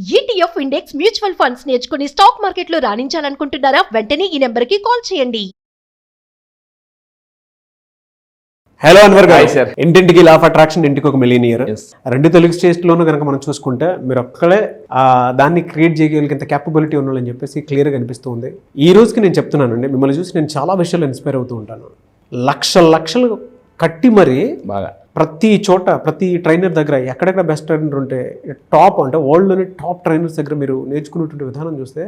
ETF index mutual funds నేర్చుకుని stock మార్కెట్లో రాణించాలనుకుంటున్నారా? వెంటనే ఈ నెంబర్కి కాల్ చేయండి. హలో అన్వర్ గారు, Hi, sir. ఇంటింటికి లా ఆఫ్ అట్రాక్షన్, ఇంటికి ఒక మిలియనియర్. Yes. రెండు తెలుగు స్టేట్స్లోనూ కనుక మనం చూసుకుంటే మీరు ఒక్కడే దాన్ని క్రియేట్ చేయగలిగేంత క్యాపబిలిటీ ఉన్నారని చెప్పేసి క్లియర్గా అనిపిస్తుంది. ఈ రోజుకి నేను చెప్తున్నానండి, మిమ్మల్ని చూసి నేను చాలా విషయాలు ఇన్స్పైర్ అవుతూ ఉంటాను. లక్షలు కట్టి మరీ బాగా ప్రతి చోట ప్రతి ట్రైనర్ దగ్గర ఎక్కడెక్కడ బెస్ట్ ట్రైనర్ ఉంటే టాప్ అంటే వరల్డ్లోని టాప్ ట్రైనర్స్ దగ్గర మీరు నేర్చుకునేటువంటి విధానం చూస్తే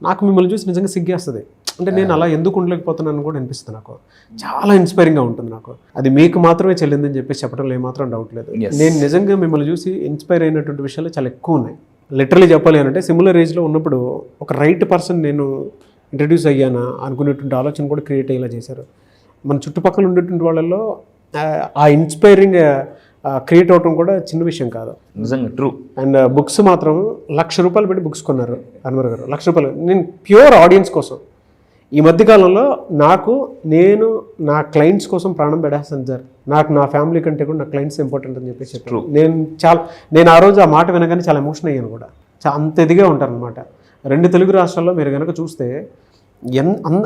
నాకు మిమ్మల్ని చూసి నిజంగా సిగ్గేస్తుంది. అంటే నేను అలా ఎందుకు ఉండలేకపోతున్నాను కూడా అనిపిస్తుంది. నాకు చాలా ఇన్స్పైరింగ్గా ఉంటుంది. నాకు అది మీకు మాత్రమే చెల్లిందని చెప్పేసి చెప్పడంలో ఏమాత్రం డౌట్ లేదు. నేను నిజంగా మిమ్మల్ని చూసి ఇన్స్పైర్ అయినటువంటి విషయాలు చాలా ఎక్కువ ఉన్నాయి. లిటరలీ చెప్పాలి అంటే సిమిలర్ ఏజ్లో ఉన్నప్పుడు ఒక రైట్ పర్సన్ నేను ఇంట్రడ్యూస్ అయ్యానా అనుకునేటువంటి ఆలోచన కూడా క్రియేట్ అయ్యేలా చేశారు. మన చుట్టుపక్కల ఉండేటువంటి వాళ్ళల్లో ఆ ఇన్స్పైరింగ్ క్రియేట్ అవడం కూడా చిన్న విషయం కాదు, నిజంగా ట్రూ. అండ్ బుక్స్ మాత్రం ₹1,00,000 పెట్టి బుక్స్ కొన్నారు అన్వర్ గారు. ₹1,00,000 నేను ప్యూర్ ఆడియన్స్ కోసం. ఈ మధ్యకాలంలో నేను నా క్లయింట్స్ కోసం ప్రాణం పెడేస్తాను సార్. నాకు నా ఫ్యామిలీ కంటే కూడా నా క్లయింట్స్ ఇంపార్టెంట్ అని చెప్పేసి చెప్పారు. నేను ఆ రోజు ఆ మాట వినగానే చాలా ఎమోషన్ అయ్యాను కూడా. అంత ఇదిగా ఉంటారు అనమాట. 2 తెలుగు రాష్ట్రాల్లో మీరు కనుక చూస్తే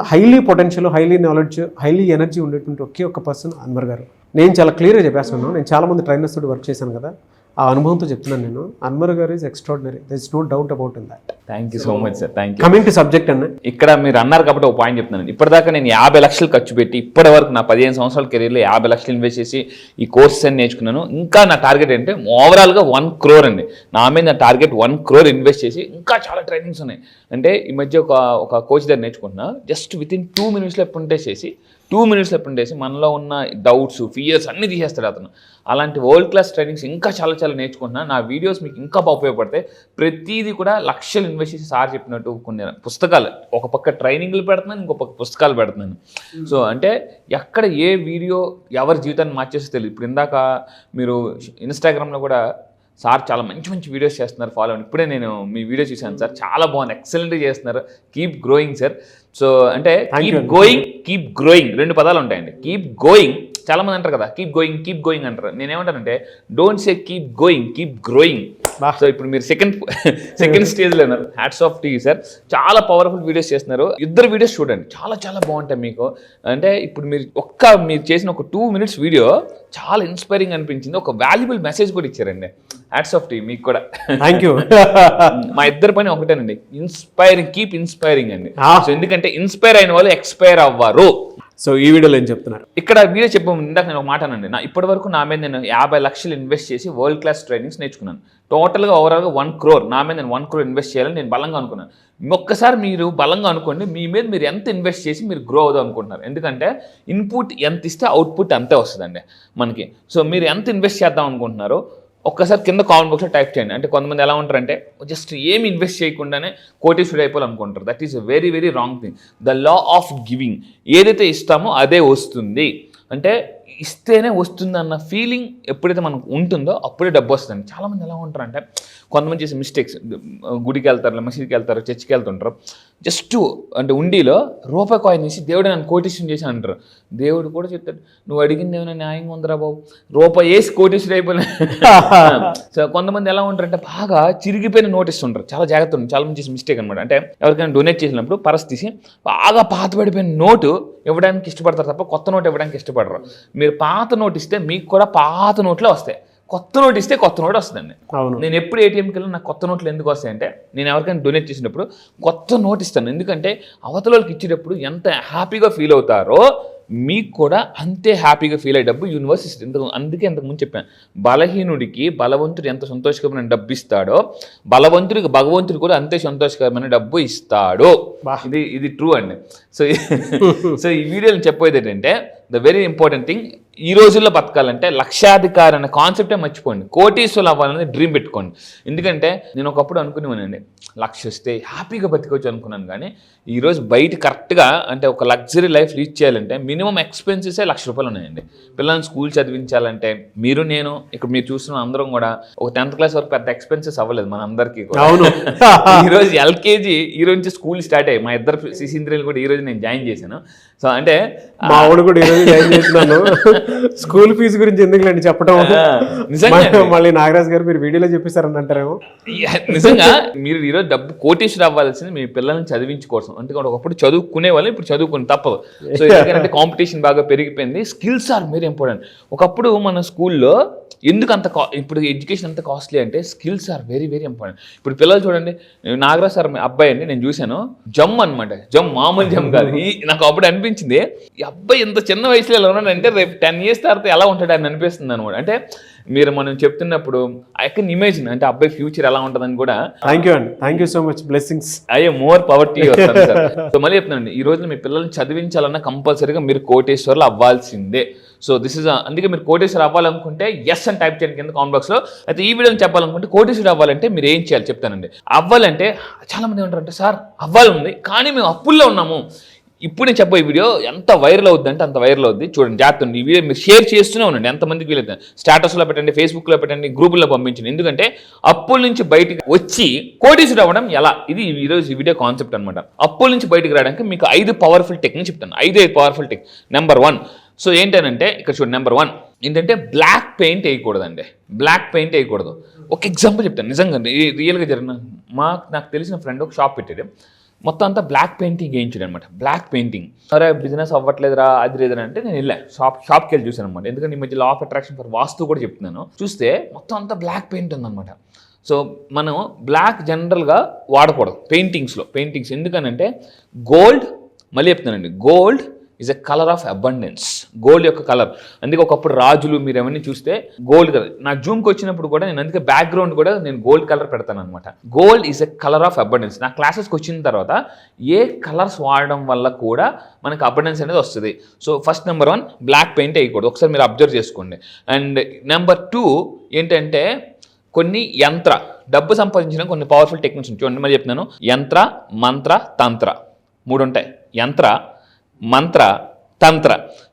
highly potential, highly knowledge, highly energy ఉండేటువంటి ఒకే ఒక్క పర్సన్ అన్వర్ గారు. నేను చాలా క్లియర్గా చెప్పేస్తున్నాను. నేను చాలామంది ట్రైనర్స్ తోటి వర్క్ చేశాను కదా, ఆ అనుభవంతో చెప్తున్నాను నేను. అన్వర్ గారు is extraordinary. There is no doubt about in that. Thank you so much sir. Thank you. Coming to subject అన్న, ఇక్కడ మీరు అన్నారు కాబట్టి ఒక పాయింట్ చెప్తున్నాను. ఇప్పటిదాకా నేను 50 లక్షలు ఖర్చు పెట్టి ఇప్పటి వరకు నా 15 సంవత్సరాల కెరీర్లో 50 లక్షలు ఇన్వెస్ట్ చేసి ఈ కోర్సెస్ అని నేర్చుకున్నాను. ఇంకా నా టార్గెట్ ఏంటంటే ఓవరాల్గా 1 crore అండి. నా మీద నా టార్గెట్ 1 crore ఇన్వెస్ట్ చేసి ఇంకా చాలా ట్రైనింగ్స్ ఉన్నాయి. అంటే ఈ మధ్య ఒక కోచ్ దగ్గర నేర్చుకుంటున్నా. జస్ట్ వితిన్ 2 minutesలో ఇంప్లిమెంట్ చేసి 2 minutesలో ఇంప్లిమెంట్ చేసి మనలో ఉన్న డౌట్స్, ఫియర్స్ అన్నీ తీసేస్తాడు అతను. అలాంటి వరల్డ్ క్లాస్ ట్రైనింగ్స్ ఇంకా చాలా నేర్చుకుంటున్నా. నా వీడియోస్ మీకు ఇంకా బాగా ఉపయోగపడతాయి. ప్రతిదీ కూడా లక్షలు ఇన్వెస్ట్ చేసి సార్ చెప్పినట్టు కొన్ని పుస్తకాలు, ఒక పక్క ట్రైనింగ్లు పెడుతున్నాను, ఇంకో పక్క పుస్తకాలు పెడుతున్నాను. సో అంటే ఎక్కడ ఏ వీడియో ఎవరి జీవితాన్ని మార్చేస్తే తెలియదు. ఇప్పుడు ఇందాక మీరు ఇన్స్టాగ్రామ్లో కూడా సార్ చాలా మంచి వీడియోస్ చేస్తున్నారు, ఫాలో అవ్వండి. ఇప్పుడే నేను మీ వీడియో చూశాను సార్, చాలా బాగుంది, ఎక్సలెంట్గా చేస్తున్నారు. Keep growing sir. సో అంటే కీప్ గ్రోయింగ్ 2 పదాలు ఉంటాయండి. కీప్ గోయింగ్, చాలా మంది అంటారు కదా కీప్ గోయింగ్ అంటారు. నేనేమంటానంటే don't say keep going, keep growing. So ఇప్పుడు మీరు సెకండ్ స్టేజ్లో ఉన్నారు. Hats off to you sir. చాలా పవర్ఫుల్ వీడియోస్ చేస్తున్నారు. 2 వీడియోస్ చూడండి, చాలా బాగుంటాయి మీకు. అంటే ఇప్పుడు మీరు చేసిన ఒక 2 minutes వీడియో చాలా ఇన్స్పైరింగ్ అనిపించింది. ఒక వాల్యుబుల్ మెసేజ్ కూడా ఇచ్చారండి. హ్యాట్స్ ఆఫ్ టు యూ మీకు కూడా. Thank you. మా ఇద్దరి పని ఒకటేనండి, ఇన్స్పైరింగ్, కీప్ ఇన్స్పైరింగ్ అండి. సో ఎందుకంటే ఇన్స్పైర్ అయిన వాళ్ళు ఎక్స్పైర్ అవ్వరు. సో ఈ వీడియోలో ఏం చెప్తున్నారు? ఇక్కడ వీడియో చెప్పాము ఇందాక నేను ఒక మాట అనండి. ఇప్పటి వరకు నా మీద నేను 50 లక్షలు ఇన్వెస్ట్ చేసి వరల్డ్ క్లాస్ ట్రైనింగ్స్ నేర్చుకున్నాను. టోటల్గా ఓవరాల్గా 1 crore, నా మీద నేను 1 crore ఇన్వెస్ట్ చేయాలని నేను బలంగా అనుకున్నాను. ఒక్కసారి మీరు బలంగా అనుకోండి, మీ మీద మీరు ఎంత ఇన్వెస్ట్ చేసి మీరు గ్రో అవుదాం అనుకుంటున్నారు. ఎందుకంటే ఇన్పుట్ ఎంత ఇస్తే అవుట్పుట్ అంతే వస్తుందండి మనకి. సో మీరు ఎంత ఇన్వెస్ట్ చేద్దాం అనుకుంటున్నారో ఒక్కసారి కింద కామెంట్ బాక్స్లో టైప్ చేయండి. అంటే కొంతమంది ఎలా ఉంటారంటే జస్ట్ ఏమి ఇన్వెస్ట్ చేయకుండానే కోటీశ్వరుడు అయిపోవాలనుకుంటారు. That is very wrong thing. The law of giving, ఏదైతే ఇస్తామో అదే వస్తుంది. అంటే ఇస్తేనే వస్తుంది అన్న ఫీలింగ్ ఎప్పుడైతే మనకు ఉంటుందో అప్పుడే డబ్బు వస్తుంది. చాలామంది ఎలా ఉంటారంటే కొంతమంది చేసే మిస్టేక్స్, గుడికి వెళ్తారు, మసీద్కి వెళ్తారు, చర్చికి వెళ్తుంటారు. జస్ట్ అంటే ఉండిలో రూపాయి కాయిన్ తీసి దేవుడు నన్ను కోటీశ్వరుని చేసి అంటారు. దేవుడు కూడా చెప్తాడు, నువ్వు అడిగింది ఏమైనా న్యాయంగా ఉందిరా బాబు, రూపాయి వేసి కోటీశ్వరుడు అయిపోయినా. సో కొంతమంది ఎలా ఉంటారంటే బాగా చిరిగిపోయిన నోట్ ఇస్తుంటారు. చాలా జాగ్రత్త ఉంది. చాలా మంది చేసే మిస్టేక్ అనమాట. అంటే ఎవరికైనా డొనేట్ చేసినప్పుడు పర్స్ తీసి బాగా పాతబడిపోయిన నోటు ఇవ్వడానికి ఇష్టపడతారు తప్ప కొత్త నోట్ ఇవ్వడానికి ఇష్టపడరు. మీరు పాత నోట్ ఇస్తే మీకు కూడా పాత నోట్లే వస్తాయి, కొత్త నోట్ ఇస్తే కొత్త నోట్ వస్తుందండి. నేను ఎప్పుడు ఏటీఎంకి వెళ్ళి నాకు కొత్త నోట్లు ఎందుకు వస్తాయంటే నేను ఎవరికైనా డొనేట్ చేసినప్పుడు కొత్త నోట్ ఇస్తాను. ఎందుకంటే అవతల వాళ్ళకి ఇచ్చేటప్పుడు ఎంత హ్యాపీగా ఫీల్ అవుతారో మీకు కూడా అంతే హ్యాపీగా ఫీల్ అయ్యే డబ్బు యూనివర్స్ ఇస్తుంది. అందుకే ఇంతకుముందు చెప్పాను, బలహీనుడికి బలవంతుడు ఎంత సంతోషకరమైన డబ్బు ఇస్తాడో బలవంతుడికి భగవంతుడు కూడా అంతే సంతోషకరమైన డబ్బు ఇస్తాడు. ఇది ట్రూ అండి. సో ఈ వీడియోలో చెప్పేది ఏంటంటే ద వెరీ ఇంపార్టెంట్ థింగ్, ఈ రోజుల్లో బతకాలంటే లక్షాధికారి అనే కాన్సెప్టే మర్చిపోండి. కోటీశ్వరులు అవ్వాలని డ్రీమ్ పెట్టుకోండి. ఎందుకంటే నేను ఒకప్పుడు అనుకునేవానండి 1,00,000 వస్తే హ్యాపీగా బతికొచ్చు అనుకున్నాను. కానీ ఈరోజు బయట కరెక్ట్గా అంటే ఒక లగ్జరీ లైఫ్ లీడ్ చేయాలంటే మినిమం ఎక్స్పెన్సెసే ₹1,00,000 ఉన్నాయండి. పిల్లల్ని స్కూల్ చదివించాలంటే మీరు ఇక్కడ చూస్తున్న అందరం కూడా ఒక 10th క్లాస్ వరకు పెద్ద ఎక్స్పెన్సెస్ అవ్వలేదు మన అందరికీ కూడా. ఈరోజు ఎల్కేజీ ఈరోజు నుంచి స్కూల్ స్టార్ట్ అయ్యాయి. మా ఇద్దరు శిశీంద్రియులు కూడా ఈరోజు నేను జాయిన్ చేశాను. సో అంటే మా వాడు కూడా ఈరోజు కాలేజీ జాయిన్ చేసినాను, స్కూల్ ఫీజు గురించి ఎందుకులేండి చెప్పడం, మళ్ళీ నాగరాజ్ గారు మీరు వీడియోలో చెప్పేశారని అంటారేమో. నిజంగా మీరు ఈరోజు డబ్బు కోటేశ్వర అవ్వాల్సింది మీ పిల్లల్ని చదివించుకోవడం. అందుకని ఒకప్పుడు చదువుకునే వాళ్ళు ఇప్పుడు చదువుకుని తప్పదు. సో ఎందుకంటే కాంపిటీషన్ బాగా పెరిగిపోయింది. Skills are very important. ఒకప్పుడు మన స్కూల్లో ఎందుకు అంత ఇప్పుడు ఎడ్యుకేషన్ అంత కాస్ట్లీ అంటే skills are very very important. ఇప్పుడు పిల్లలు చూడండి, నాగరాజ్ సార్ అబ్బాయి అండి, నేను చూశాను, జమ్ అనమాట, జమ్ మామూలు జమ్ కాదు. నాకు అప్పుడు అనిపించింది ఈ అబ్బాయి ఇంత చిన్న వయసులో ఎలా ఉన్నాడంటే రేపు 10 years తర్వాత ఎలా ఉంటాడు అని అనిపిస్తుంది అనమాట. అంటే మీరు మనం చెప్తున్నప్పుడు ఐ కెన్ ఇమేజిన్ అంటే అబ్బాయి ఫ్యూచర్ ఎలా ఉంటుందని కూడా. థ్యాంక్ యూ అండి, thank you so much, blessings. అయ్యే more power to your son sir. So మళ్ళీ చెప్తున్నానండి, ఈ రోజు మీ పిల్లల్ని చదివించాలన్నా కంపల్సరీగా మీరు కోటేశ్వర్లు అవ్వాల్సిందే. సో దిస్ ఇస్ అందుకే మీరు కోటేశ్వర అవ్వాలనుకుంటే ఎస్ అని టైప్ చేయండి కింద కామెంట్ బాక్స్లో. అయితే ఈ వీడియోని చెప్పాలనుకుంటే కోటేశ్వర అవ్వాలంటే మీరు ఏం చేయాలి చెప్తానండి. అవ్వాలంటే చాలామంది ఏమంటారంటే సార్ అవ్వాలని కానీ మేము అప్పుల్లో ఉన్నాము. ఇప్పుడు నేను చెప్పే వీడియో ఎంత వైరల్ అవుద్ది అంటే అంత వైరల్ అవుద్ది. చూడండి, జాగ్రత్త. ఈ వీడియో మీరు షేర్ చేస్తూనే ఉండండి, ఎంతమందికి వీలైతే స్టేటస్లో పెట్టండి, ఫేస్బుక్లో పెట్టండి, గ్రూపుల్లో పంపించండి. ఎందుకంటే అప్పుల నుంచి బయటికి వచ్చి కోటీశ్వరుడు అవ్వడం ఎలా, ఇది ఈరోజు ఈ వీడియో కాన్సెప్ట్ అనమాట. అప్పుల నుంచి బయటికి రావడానికి మీకు 5 పవర్ఫుల్ టెక్నిక్ చెప్తాను. 5 పవర్ఫుల్ టెక్నిక్. నెంబర్ 1. సో ఏంటంటే ఇక్కడ చూడండి, నెంబర్ 1 ఏంటంటే బ్లాక్ పెయింట్ వేయకూడదండి. బ్లాక్ పెయింట్ వేయకూడదు. ఒక ఎగ్జాంపుల్ చెప్తాను, నిజంగా రియల్గా జరిగిన నాకు తెలిసిన ఫ్రెండ్ ఒక షాప్ పెట్టాడు, మొత్తం అంతా బ్లాక్ పెయింటింగ్ వేయించాడు అనమాట. Black painting. సరే బిజినెస్ అవ్వట్లేదురా అది లేదని అంటే నేను వెళ్ళా షాప్కి వెళ్ళి చూసాను అనమాట. ఎందుకంటే ఈ మధ్య లా ఆఫ్ అట్రాక్షన్ ఫర్ వాస్తు కూడా చెప్తున్నాను. చూస్తే మొత్తం అంతా బ్లాక్ పెయింట్ ఉందన్నమాట. సో మనం బ్లాక్ జనరల్గా వాడకూడదు పెయింటింగ్స్. ఎందుకనంటే గోల్డ్, మళ్ళీ చెప్తున్నానండి, gold is a colour of abundance. Gold యొక్క కలర్. అందుకే ఒకప్పుడు రాజులు మీరు ఏమన్నీ చూస్తే గోల్డ్ కలర్. నా జూమ్కి వచ్చినప్పుడు కూడా నేను అందుకే బ్యాక్గ్రౌండ్ కూడా నేను గోల్డ్ కలర్ పెడతాను అనమాట. Gold is a colour of abundance. నా క్లాసెస్కి వచ్చిన తర్వాత ఏ కలర్స్ వాడడం వల్ల కూడా మనకు అబండెన్స్ అనేది వస్తుంది. So first number 1 black paint వేయకూడదు. ఒకసారి మీరు అబ్జర్వ్ చేసుకోండి. అండ్ నెంబర్ 2 ఏంటంటే కొన్ని డబ్బు సంపాదించిన కొన్ని పవర్ఫుల్ టెక్నిక్స్ ఉంటాయి. చూడండి, మరి చెప్తున్నాను, యంత్ర, మంత్ర, తంత్ర 3 ఉంటాయి. యంత్ర, మంత్ర, తంత్ర.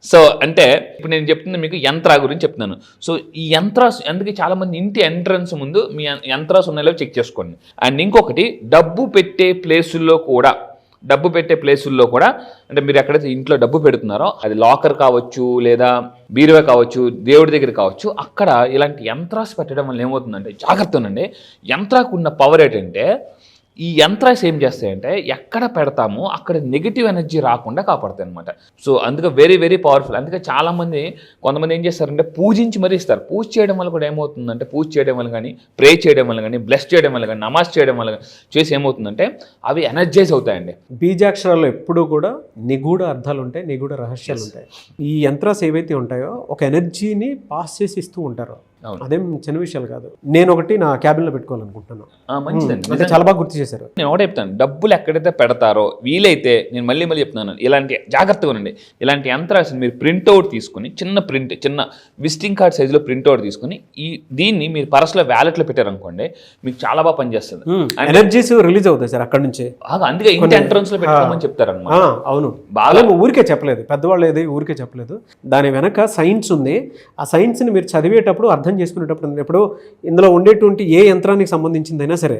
సో అంటే ఇప్పుడు నేను చెప్తున్నా మీకు యంత్ర గురించి చెప్తున్నాను. సో ఈ యంత్రాస్, అందుకే చాలామంది ఇంటి ఎంట్రన్స్ ముందు మీ యంత్రాస్ ఉన్నాయో చెక్ చేసుకోండి. అండ్ ఇంకొకటి, డబ్బు పెట్టే ప్లేసుల్లో కూడా అంటే మీరు ఎక్కడైతే ఇంట్లో డబ్బు పెడుతున్నారో అది లాకర్ కావచ్చు, లేదా బీరువా కావచ్చు, దేవుడి దగ్గర కావచ్చు, అక్కడ ఇలాంటి యంత్రాస్ పెట్టడం వల్ల ఏమవుతుందంటే, జాగ్రత్త ఉండండి, యంత్రాకు ఉన్న పవర్ ఏంటంటే ఈ యంత్రాస్ ఏం చేస్తాయంటే ఎక్కడ పెడతామో అక్కడ నెగిటివ్ ఎనర్జీ రాకుండా కాపాడుతాయి అనమాట. సో అందుకే వెరీ వెరీ పవర్ఫుల్. అందుకే చాలామంది కొంతమంది ఏం చేస్తారంటే పూజించి మరీ ఇస్తారు. పూజ చేయడం వల్ల కూడా ఏమవుతుందంటే, పూజ చేయడం వల్ల కానీ, ప్రే చేయడం వల్ల కానీ, బ్లెస్ చేయడం వల్ల కానీ, నమాజ్ చేయడం వల్ల చేసి ఏమవుతుందంటే అవి ఎనర్జైజ్ అవుతాయండి. బీజాక్షరాల్లో ఎప్పుడూ కూడా నిగూఢ అర్థాలు ఉంటాయి, నిగూఢ రహస్యాలు ఉంటాయి. ఈ యంత్రాస్ ఏవైతే ఉంటాయో ఒక ఎనర్జీని పాస్ చేసి ఇస్తూ ఉంటారు. అదేం చిన్న విషయాలు కాదు. నేను ఒకటి నా క్యాబిన్లో పెట్టుకోవాలనుకుంటున్నాను. మంచిదండి, చాలా బాగా గుర్తు చేశారు. నేను ఒకటే చెప్తాను, డబ్బులు ఎక్కడైతే పెడతారో వీలైతే నేను మళ్ళీ చెప్తున్నాను, ఇలాంటి జాగ్రత్తగా ఉండండి. ఇలాంటి యంత్రాలు మీరు ప్రింట్అవుట్ తీసుకుని, చిన్న విజిటింగ్ కార్డ్ సైజులో ప్రింట్అవుట్ తీసుకుని దీన్ని మీరు పర్సులో వ్యాలెట్లో పెట్టారనుకోండి, మీకు చాలా బాగా పనిచేస్తుంది. ఎనర్జీస్ రిలీజ్ అవుతాయి సార్ అక్కడ నుంచి. అందుకే ఇంటి ఎంట్రన్స్ లో పెట్టుకోమని చెప్తారన్నమాట. అవును, బాగా ఊరికే చెప్పలేదు, పెద్దవాళ్ళు ఏది ఊరికే చెప్పలేదు. దాని వెనక సైన్స్ ఉంది. ఆ సైన్స్ని మీరు చదివేటప్పుడు అర్థం చేసుకునేటప్పుడు ఇప్పుడు ఇందులో ఉండేటువంటి ఏ యంత్రానికి సంబంధించిందైనా సరే,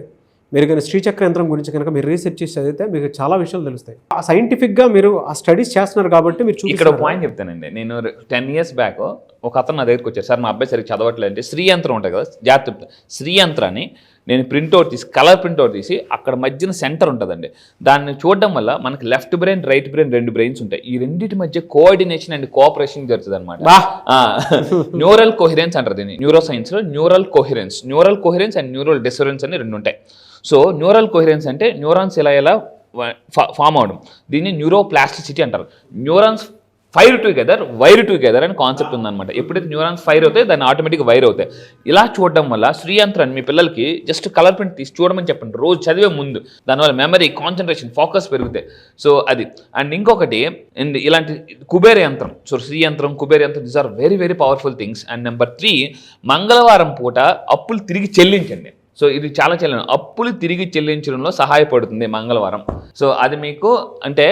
మీరు కానీ శ్రీచక్ర యంత్రం గురించి కనుక మీరు రీసెర్చ్ చేసి చదివితే మీకు చాలా విషయాలు తెలుస్తాయి. ఆ సైంటిఫిక్గా మీరు ఆ స్టడీస్ చేస్తున్నారు కాబట్టి మీరు ఇక్కడ పాయింట్ చెప్తానండి. నేను 10 years బ్యాక్ ఒక అతను నా దగ్గరికి వచ్చారు, సార్ మా అబ్బాయి సరిగ్గా చదవట్లేదు అంటే, శ్రీ యంత్రం ఉంటుంది కదా, జాగ్రత్త, శ్రీ యంత్రాన్ని నేను ప్రింట్అవుట్ తీసి, కలర్ ప్రింట్అవుట్ తీసి అక్కడ మధ్యన సెంటర్ ఉంటుందండి, దాన్ని చూడడం వల్ల మనకి left brain, right brain 2 brains ఉంటాయి. ఈ రెండింటి మధ్య కోఆర్డినేషన్ అండ్ కోఆపరేషన్ జరుగుతుంది అనమాట. న్యూరల్ కోహిరెన్స్ అంటారు దీన్ని న్యూరో సైన్స్లో. న్యూరల్ కోహిరెన్స్ అండ్ న్యూరల్ డిసరెన్స్ అని 2 ఉంటాయి. సో న్యూరల్ కోహిరెన్స్ అంటే న్యూరాన్స్ ఎలా ఫామ్ అవడం, దీన్ని న్యూరోప్లాస్టిసిటీ అంటారు. న్యూరాన్స్ ఫైర్ టుగెదర్ అని కాన్సెప్ట్ ఉందన్నమాట. ఎప్పుడైతే న్యూరాన్స్ ఫైర్ అవుతాయి దాన్ని ఆటోమేటిక్గా వైర్ అవుతాయి. ఇలా చూడడం వల్ల శ్రీయంత్రాన్ని మీ పిల్లలకి జస్ట్ కలర్ ప్రింట్ తీసి చూడమని చెప్పండి రోజు చదివే ముందు. దానివల్ల మెమరీ, కాన్సన్ట్రేషన్, ఫోకస్ పెరుగుతాయి. సో అది. అండ్ ఇంకొకటి ఇలాంటి కుబేర యంత్రం. సో శ్రీయంత్రం, కుబేర యంత్రం, these are very very powerful things. And number 3, మంగళవారం పూట అప్పులు తిరిగి చెల్లించండి. సో ఇది చాలా అప్పులు తిరిగి చెల్లించడంలో సహాయపడుతుంది మంగళవారం. సో అది మీకు అంటే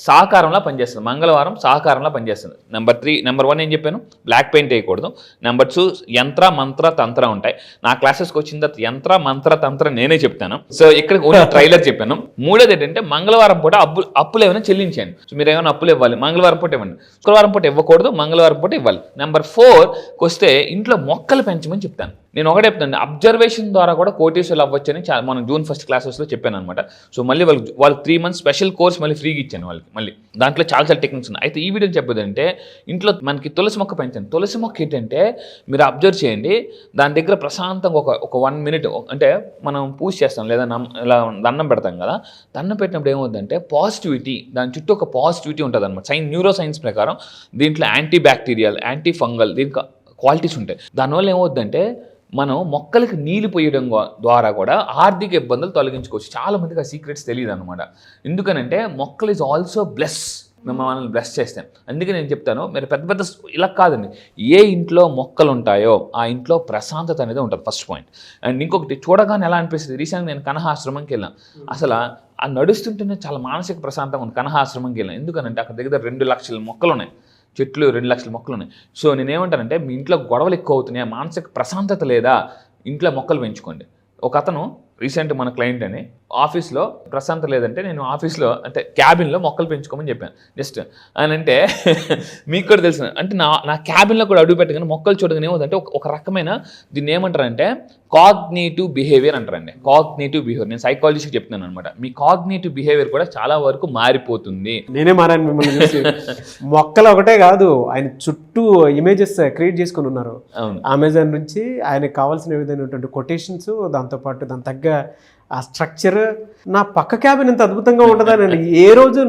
సహకారంలో పనిచేస్తుంది, మంగళవారం సహకారంలో పనిచేస్తుంది. నెంబర్ 1 ఏం చెప్పాను, బ్లాక్ పెయింట్ వేయకూడదు. నెంబర్ 2 యంత్ర మంత్ర తంత్ర ఉంటాయి. నా క్లాసెస్కి వచ్చిన తర్వాత యంత్ర మంత్ర తంత్ర నేనే చెప్తాను. సో ఇక్కడ ఓన్లీ ట్రైలర్ చెప్పాను. మూడోది ఏంటంటే మంగళవారం పూట అప్పులు ఏమైనా చెల్లించండి. సో మీరు ఏమైనా అప్పులు ఇవ్వాలి, మంగళవారం పూట ఇవ్వండి. శుక్రవారం పూట ఇవ్వకూడదు, మంగళవారం పూట ఇవ్వాలి. నెంబర్ 4కి వస్తే ఇంట్లో మొక్కలు పెంచమని చెప్తాను. నేను ఒకటే చెప్తాను, అబ్జర్వేషన్ ద్వారా కూడా కోటీశ్వరులు అవ్వచ్చని మనం జూన్ 1 క్లాసెస్లో చెప్పాను అనమాట. సో మళ్ళీ వాళ్ళు 3 months స్పెషల్ కోర్స్ మళ్ళీ ఫ్రీగా ఇచ్చాను వాళ్ళకి. మళ్ళీ దాంట్లో చాలా టెక్నిక్స్ ఉన్నాయి. అయితే ఈ వీడియో చెప్పేదంటే ఇంట్లో మనకి తులసి మొక్క పెంచండి. తులసి మొక్క ఏంటంటే మీరు అబ్జర్వ్ చేయండి, దాని దగ్గర ప్రశాంతంగా ఒక 1 minute అంటే మనం పూజ చేస్తాం లేదా ఇలా దండం పెడతాం కదా, దండం పెట్టినప్పుడు ఏమవుతుందంటే పాజిటివిటీ, దాని చుట్టూ ఒక పాజిటివిటీ ఉంటుంది అనమాట. న్యూరో సైన్స్ ప్రకారం దీంట్లో యాంటీ బ్యాక్టీరియల్, యాంటీ ఫంగల్ దీనికి క్వాలిటీస్ ఉంటాయి. దానివల్ల ఏమవుతుందంటే మనం మొక్కలకి నీళ్ళు పోయడం ద్వారా కూడా ఆర్థిక ఇబ్బందులు తొలగించుకోవచ్చు. చాలా మందికి ఆ సీక్రెట్స్ తెలియదు అనమాట. ఎందుకనంటే మొక్కలు ఈజ్ ఆల్సో బ్లెస్, మనల్ని బ్లెస్ చేస్తాం. అందుకే నేను చెప్తాను, మీరు పెద్ద ఇలా కాదండి, ఏ ఇంట్లో మొక్కలు ఉంటాయో ఆ ఇంట్లో ప్రశాంతత అనేది ఉంటుంది, ఫస్ట్ పాయింట్. అండ్ ఇంకొకటి చూడగానే ఎలా అనిపిస్తుంది, రీసెంట్గా నేను కనహాశ్రమంకి వెళ్ళాను. అసలు ఆ నడుస్తుంటేనే చాలా మానసిక ప్రశాంతంగా ఉంది. కనహాశ్రమంకి వెళ్ళాను ఎందుకనంటే అక్కడ దగ్గర 2 లక్షల మొక్కలు ఉన్నాయి, చెట్లు 2 లక్షల మొక్కలు ఉన్నాయి. సో నేనేమంటానంటే మీ ఇంట్లో గొడవలు ఎక్కువ అవుతున్నాయి, మానసిక ప్రశాంతత లేదా, ఇంట్లో మొక్కలు పెంచుకోండి. ఒక అతను రీసెంట్ మన క్లయింట్ అని ఆఫీస్లో ప్రశాంతత లేదంటే నేను ఆఫీస్లో అంటే క్యాబిన్లో మొక్కలు పెంచుకోమని చెప్పాను. జస్ట్ అని అంటే మీకు కూడా తెలుసు అంటే నా క్యాబిన్లో కూడా అడుగు పెట్టగానే మొక్కలు చూడగానే ఏమవుతుందంటే ఒక రకమైన దీన్ని ఏమంటారంటే కాగ్నిటివ్ బిహేవియర్ అంటారండి. కాగ్నిటివ్ బిహేవియర్ నేను సైకాలజిస్ట్ చెప్తున్నాను అనమాట. మీ కాగ్నిటివ్ బిహేవియర్ కూడా చాలా వరకు మారిపోతుంది. నేనే మారాను మిమ్మల్ని చూసి. మొక్కలు ఒకటే కాదు, ఆయన చుట్టూ ఇమేజెస్ క్రియేట్ చేసుకుని ఉన్నారు. అమెజాన్ నుంచి ఆయనకు కావాల్సిన విధమైనటువంటి కొటేషన్స్, దాంతోపాటు దాని తగ్గ ఆ స్ట్రక్చర్. నా పక్క క్యాబిన్ ఇంత అద్భుతంగా ఉంటుందా, నేను ఏ రోజు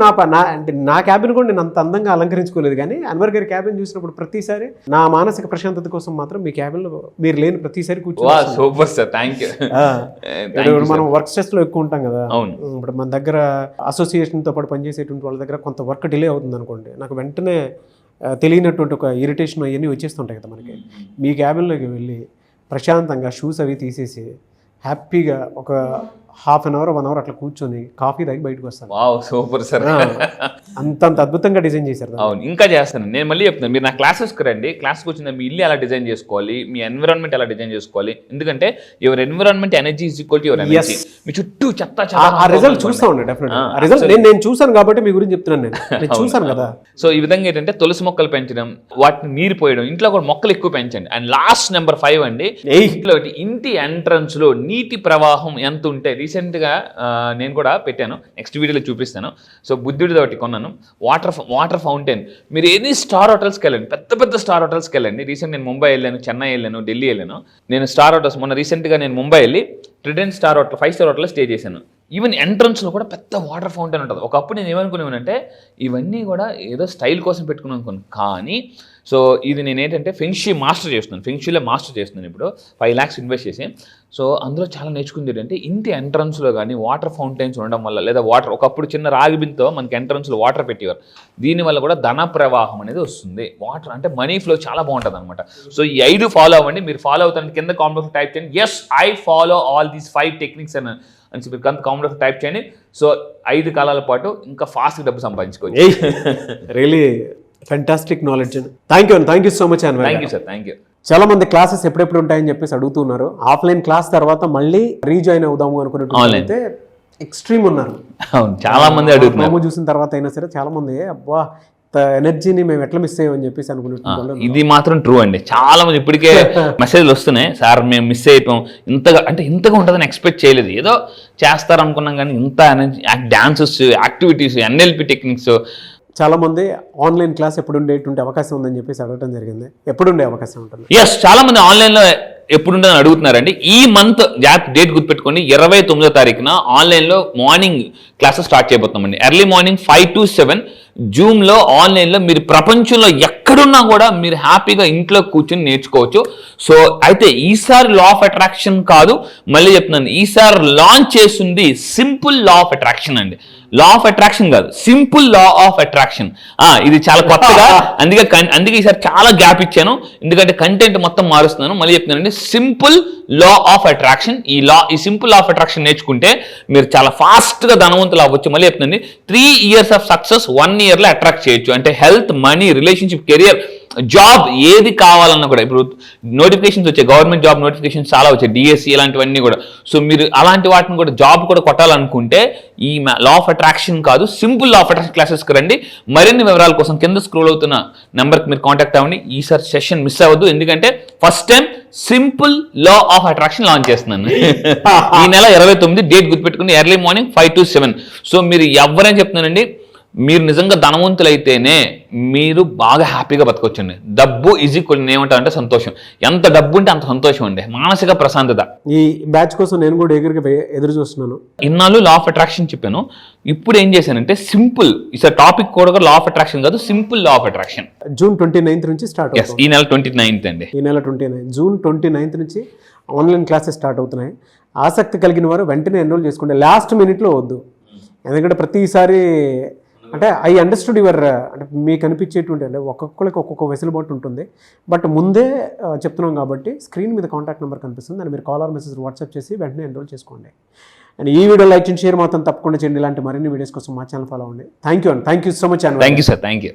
అంటే నా క్యాబిన్ కూడా నేను అంత అందంగా అలంకరించుకోలేదు. కానీ అన్వర్ గారి క్యాబిన్ చూసినప్పుడు ప్రతిసారి నా మానసిక ప్రశాంతత కోసం మాత్రం మీ క్యాబిన్లో మీరు లేని ప్రతిసారి కూర్చొని సూపర్ సార్, థ్యాంక్ యూ. మనం వర్క్ స్ట్రెస్ లో ఎక్కువ ఉంటాం కదా, ఇప్పుడు మన దగ్గర అసోసియేషన్ తో పాటు పనిచేసేటువంటి వాళ్ళ దగ్గర కొంత వర్క్ డిలే అవుతుంది అనుకోండి, నాకు వెంటనే తెలియనటువంటి ఒక ఇరిటేషన్ అవన్నీ వచ్చేస్తుంటాయి కదా మనకి. మీ క్యాబిన్లోకి వెళ్ళి ప్రశాంతంగా షూస్ అవి తీసేసి హ్యాపీగా ఒక 1/2 hour 1 hour అట్లా కూర్చొని కాఫీ తాగి బయటకు వస్తాను. వావ్ సూపర్ సార్, అంత అద్భుతంగా డిజైన్ చేశారు. అవును, ఇంకా చేస్తాను. నేను మళ్ళీ చెప్తాను, మీరు నా క్లాసెస్కి రండి. క్లాస్కి వచ్చిన మీ ఇల్లు ఎలా డిజైన్ చేసుకోవాలి, మీ ఎన్విరాన్మెంట్ ఎలా డిజైన్ చేసుకోవాలి. ఎందుకంటే your environment energy is equal to your energy. మీ చుట్టూ ఆ రిజల్ట్ చూస్తా ఉండే డెఫినెట్గా. నేను చూసాను కాబట్టి మీ గురించి చెప్తున్నాను. నేను చూసాను కదా. సో ఈ విధంగా ఏంటంటే తులసి మొక్కలు పెంచడం, వాటిని నీరు పోయడం, ఇంట్లో కూడా మొక్కలు ఎక్కువ పెంచండి. అండ్ లాస్ట్ నెంబర్ 5 అండి, ఇంట్లో ఇంటి ఎంట్రన్స్ లో నీటి ప్రవాహం ఎంత ఉంటే, రీసెంట్గా నేను కూడా పెట్టాను, నెక్స్ట్ వీడియోలో చూపిస్తాను. సో బుద్ధుడిది ఒకటి కొన్నాను, వాటర్ ఫౌంటైన్. మీరు ఎనీ స్టార్ హోటల్స్కి వెళ్ళండి, పెద్ద స్టార్ హోటల్స్కి వెళ్ళండి. రీసెంట్ నేను ముంబై వెళ్ళాను, చెన్నై వెళ్ళాను, ఢిల్లీ వెళ్ళాను. నేను స్టార్ హోటల్స్ మొన్న రీసెంట్గా నేను ముంబై వెళ్ళి ట్రిడెంట్ స్టార్ హోటల్ 5 star హోటల్లో స్టే చేశాను. ఈవెన్ ఎంట్రన్స్లో కూడా పెద్ద వాటర్ ఫౌంటైన్ ఉంటుంది. ఒకప్పుడు నేను ఏమనుకునేవానంటే ఇవన్నీ కూడా ఏదో స్టైల్ కోసం పెట్టుకుని అనుకున్నాను. కానీ సో ఇది నేను ఏంటంటే ఫెంగ్షీ మాస్టర్ చేస్తున్నాను, ఫెంగ్షీలో మాస్టర్ చేస్తున్నాను ఇప్పుడు 5 lakhs ఇన్వెస్ట్ చేసి. సో అందులో చాలా నేర్చుకుంది ఏంటంటే ఇంటి ఎంట్రన్స్లో కానీ వాటర్ ఫౌంటైన్స్ ఉండడం వల్ల, లేదా వాటర్ ఒకప్పుడు చిన్న రాగి బింతో మనకి ఎంట్రన్స్లో వాటర్ పెట్టేవారు, దీనివల్ల కూడా ధన ప్రవాహం అనేది వస్తుంది. వాటర్ అంటే మనీ ఫ్లో చాలా బాగుంటుంది అనమాట. సో ఈ 5 ఫాలో అవ్వండి. మీరు ఫాలో అవుతారంటే కింద కామెంట్ టైప్ చేయండి, yes I follow all these 5 techniques అని మీరు కంత కామెంట్ టైప్ చేయండి. సో 5 కాలాల పాటు ఇంకా ఫాస్ట్గా డబ్బు సంపాదించుకోవచ్చు. Really fantastic knowledge. Thank you so much. Thank you sir, thank you. చాలా మంది క్లాసెస్ ఎప్పుడెప్పుడు ఉంటాయని చెప్పేసి అడుగుతున్నారు. ఆఫ్లైన్ క్లాస్ తర్వాత మళ్ళీ రీజాయిన్ అవుదాము అనుకున్నట్టు ఎక్స్ట్రీమ్ ఉన్నారు. అవును, చాలా మంది అడుగుతున్నారు. చూసిన తర్వాత అయినా సరే చాలా మంది అబ్బా ఎనర్జీని మేము ఎట్లా మిస్ అయ్యామని చెప్పేసి అనుకున్నట్టు. ఇది మాత్రం ట్రూ అండి. చాలా మంది ఇప్పటికే మెసేజ్లు వస్తున్నాయి, సార్ మేము మిస్ అయిపోయాం, ఇంతగా ఉంటుందని ఎక్స్పెక్ట్ చేయలేదు, ఏదో చేస్తారు అనుకున్నాం కానీ ఇంత energy, dances, activities, NLP techniques. చాలా మంది ఆన్లైన్ క్లాస్ ఎప్పుడు ఉండేటువంటి అవకాశం ఉందని చెప్పేసి అడగడం జరిగింది. ఎప్పుడు ఉండే అవకాశం ఉంటుంది? ఎస్, చాలా మంది ఆన్లైన్లో ఎప్పుడు ఉంటుందని అడుగుతున్నారండి. ఈ మంత్ డేట్ గుర్తుపెట్టుకోండి, 29వ తారీఖున ఆన్లైన్లో మార్నింగ్ క్లాసెస్ స్టార్ట్ చేయబోతున్నామండి. ఎర్లీ మార్నింగ్ 5 to 7 జూమ్లో ఆన్లైన్లో మీరు ప్రపంచంలో ఎక్కడ ఎక్కడున్నా కూడా మీరు హ్యాపీగా ఇంట్లో కూర్చొని నేర్చుకోవచ్చు. సో అయితే ఈసారి లా ఆఫ్ అట్రాక్షన్ కాదు, మళ్ళీ చెప్తున్నాను, ఈసారి లాంచ్ చేస్తుంది సింపుల్ లా ఆఫ్ అట్రాక్షన్ అండి. లా ఆఫ్ అట్రాక్షన్ కాదు, సింపుల్ లా ఆఫ్ అట్రాక్షన్. ఇది చాలా కొత్తగా, అందుకే ఈసారి చాలా గ్యాప్ ఇచ్చాను, ఎందుకంటే కంటెంట్ మొత్తం మారుస్తున్నాను. మళ్ళీ చెప్తున్నానండి, సింపుల్ లా ఆఫ్ అట్రాక్షన్. ఈ సింపుల్ లా ఆఫ్ అట్రాక్షన్ నేర్చుకుంటే మీరు చాలా ఫాస్ట్గా ధనవంతులు అవ్వచ్చు. మళ్ళీ చెప్తున్నాండి, 3 years ఆఫ్ సక్సెస్ 1 yearలో అట్రాక్ట్ చేయొచ్చు. అంటే health, money, relationship, career, job ఏది కావాలన్నా కూడా, ఇప్పుడు నోటిఫికేషన్స్ వచ్చాయి, గవర్నమెంట్ జాబ్ నోటిఫికేషన్స్ చాలా వచ్చాయి, డిఎస్సి ఇలాంటివన్నీ కూడా. సో మీరు అలాంటి వాటిని కూడా జాబ్ కూడా కొట్టాలనుకుంటే ఈ లా ఆఫ్ అట్రాక్షన్ కాదు, సింపుల్ లా ఆఫ్ అట్రాక్షన్ క్లాసెస్కి రండి. మరిన్ని వివరాల కోసం కింద స్క్రోల్ అవుతున్న నెంబర్కి మీరు కాంటాక్ట్ అవ్వండి. ఈసారి సెషన్ మిస్ అవ్వద్దు, ఎందుకంటే first time simple law of attraction launch చేస్తున్నాను. ఈ నెల 29 డేట్ గుర్తుపెట్టుకుని, ఎర్లీ మార్నింగ్ 5 to 7. సో మీరు ఎవరైనా చెప్తున్నానండి, మీరు నిజంగా ధనవంతులైతేనే మీరు బాగా హ్యాపీగా బతకొచ్చండి. డబ్బు ఈజ్ ఈక్వల్, ఏమంటారంటే సంతోషం. ఎంత డబ్బు ఉంటే అంత సంతోషం అండి, మానసిక ప్రశాంతత. ఈ బ్యాచ్ కోసం నేను కూడా ఎదురు చూస్తున్నాను. ఇన్నాళ్ళు లా ఆఫ్ అట్రాక్షన్ చెప్పాను, ఇప్పుడు ఏం చేశానంటే సింపుల్, ఈసారి టాపిక్ కూడా లా ఆఫ్ అట్రాక్షన్ కాదు, simple law of attraction. June 29th నుంచి స్టార్ట్ అవుతుంది. ఈ నెల 29th అండి. ఈ నెల 29 జూన్ 29th నుంచి ఆన్లైన్ క్లాసెస్ స్టార్ట్ అవుతున్నాయి. ఆసక్తి కలిగిన వారు వెంటనే ఎన్రోల్ చేసుకోండి, లాస్ట్ మినిట్లో వద్దు. ఎందుకంటే ప్రతిసారి అంటే ఐ అండర్స్టూడ్ యువర్, అంటే మీకు అనిపించేటువంటి, అంటే ఒక్కొక్కరికి ఒక్కొక్క వెసులుబాటు ఉంటుంది. బట్ ముందే చెప్తున్నాం కాబట్టి స్క్రీన్ మీద కాంటాక్ట్ నెంబర్ కనిపిస్తుంది, దాన్ని మీరు కాల్ ఆర్ మెసేజ్ వాట్సాప్ చేసి వెంటనే ఎన్రోల్ చేసుకోండి. అండ్ ఈ వీడియో లైక్ చేయండి, షేర్ మాత్రం తప్పకుండా చేయండి. ఇలాంటి మరిన్ని వీడియోస్ కోసం మా ఛానల్ ఫాలో అవ్వండి. Thank you so much. Thank you sir, thank you.